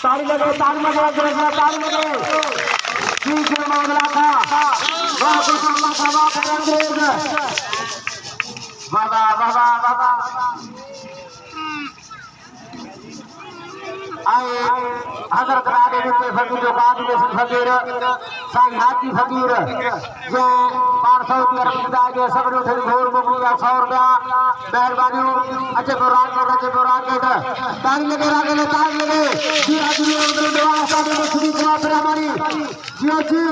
तारी लगे तारी लगे तारी लगे जी गुलमोहला का वाह गुलमोहला का वाह अंग्रेज बाबा बाबा बाबा आए हजरत राधे के फकीर जो कादिल फकीर साईं हाजी फकीर जे 500 रुपया के सब थे घोर मुगलिया 100 रुपया मेहरबानी अच्छे बुरान के तारी लगे रागे तारी लगे जी हाजी दुआ साहब ने श्री कुमार हमारी जी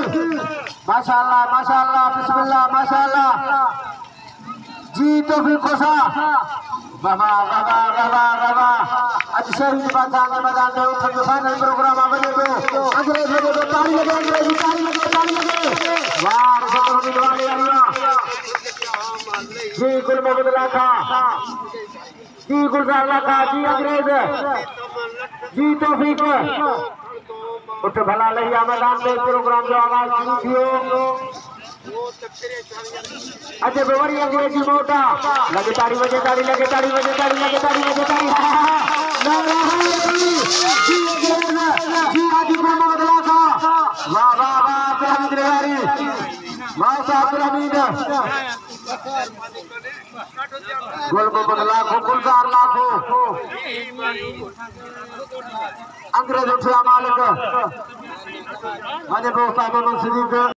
माशाअल्लाह बिस्मिल्लाह माशाअल्लाह जी तौफीक खोसा बाबा बाबा बाबा बाबा आज शरीर बाजा के मैदान में उठक फाइनल प्रोग्राम आवे को अंग्रेज लगे ताली लगे ताली लगे वाह सदर मिलवाने आया जी गुलमोहला का जी गुलजाला का जी अंग्रेज जी तौफीक उठ भला लहिया मैदान में प्रोग्राम जो आगाज शुरू कियो अच्छा बेवरी अंग्रेजी मोटा लगे ताड़ी बजे ताड़ी लगे ताड़ी बजे ताड़ी लगे ताड़ी बजे ताड़ी जी हाजी गुलमोहला का वाह वाह वाह अब्दुल रेवारी वाह अब्दुल हमीद गुलमोहला को गुलजार लाखों अंग्रेज उठा मालिक मने दोस्त साहब